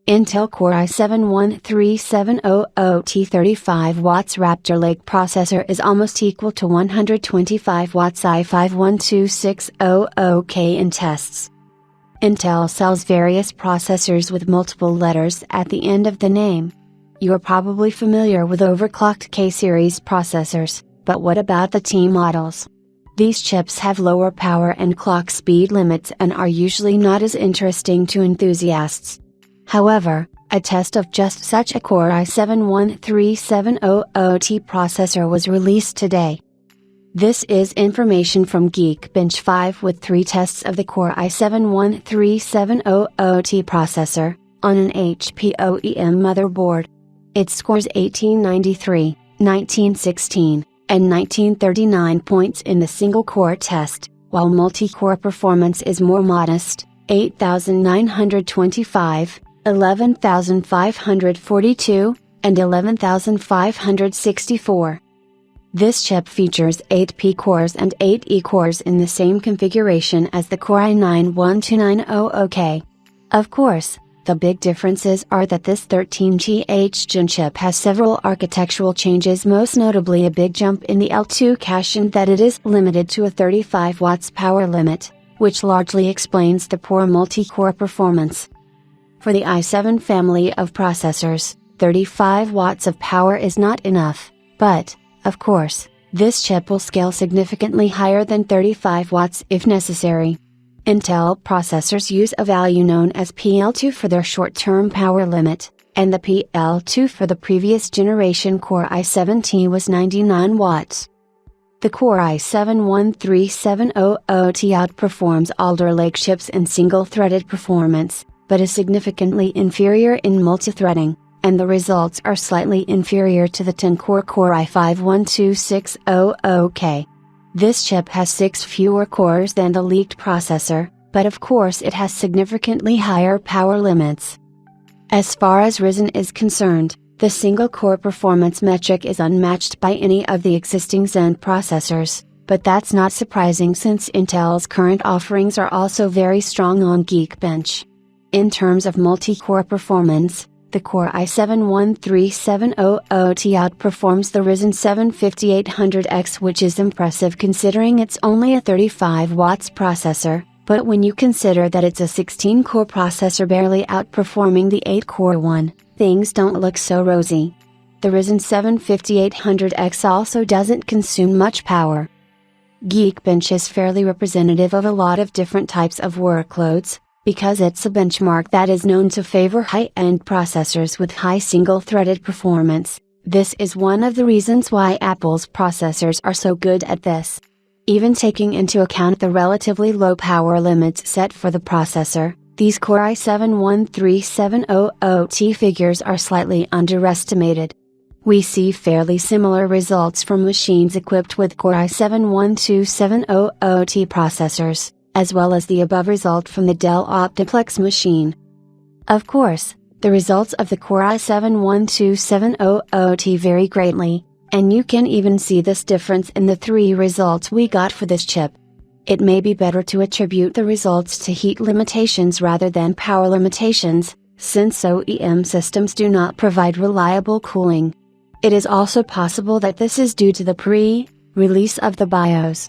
Intel Core i7-1370T 35 watts Raptor Lake processor is almost equal to 125 watts i5-12600K in tests. Intel sells various processors with multiple letters at the end of the name. You're probably familiar with overclocked K-series processors, but what about the T models? These chips have lower power and clock speed limits and are usually not as interesting to enthusiasts. However, a test of just such a Core i7-13700T processor was released today. This is information from Geekbench 5 with 3 tests of the Core i7-13700T processor, on an HP OEM motherboard. It scores 1893, 1916, and 1939 points in the single-core test, while multi-core performance is more modest, 8925, 11542, and 11564. This chip features 8 P cores and 8 E cores in the same configuration as the Core i9-12900K. Of course, the big differences are that this 13GH Gen chip has several architectural changes, most notably a big jump in the L2 cache and that it is limited to a 35 watts power limit, which largely explains the poor multi-core performance. For the i7 family of processors, 35 watts of power is not enough, but, of course, this chip will scale significantly higher than 35 watts if necessary. Intel processors use a value known as PL2 for their short-term power limit, and the PL2 for the previous generation Core i7-T was 99 watts. The Core i7-13700T outperforms Alder Lake chips in single-threaded performance, but is significantly inferior in multithreading, and the results are slightly inferior to the 10-core Core i5-12600K. This chip has 6 fewer cores than the leaked processor, but of course it has significantly higher power limits. As far as Ryzen is concerned, the single-core performance metric is unmatched by any of the existing Zen processors, but that's not surprising since Intel's current offerings are also very strong on Geekbench. In terms of multi-core performance, the Core i7-13700T outperforms the Ryzen 7 5800X, which is impressive considering it's only a 35 watts processor, but when you consider that it's a 16-core processor barely outperforming the 8-core one, things don't look so rosy. The Ryzen 7 5800X also doesn't consume much power. Geekbench is fairly representative of a lot of different types of workloads, because it's a benchmark that is known to favor high-end processors with high single-threaded performance. This is one of the reasons why Apple's processors are so good at this. Even taking into account the relatively low power limits set for the processor, these Core i7-13700T figures are slightly underestimated. We see fairly similar results from machines equipped with Core i7-12700T processors, as well as the above result from the Dell Optiplex machine. Of course, the results of the Core i7-12700T vary greatly, and you can even see this difference in the 3 results we got for this chip. It may be better to attribute the results to heat limitations rather than power limitations, since OEM systems do not provide reliable cooling. It is also possible that this is due to the pre-release of the BIOS.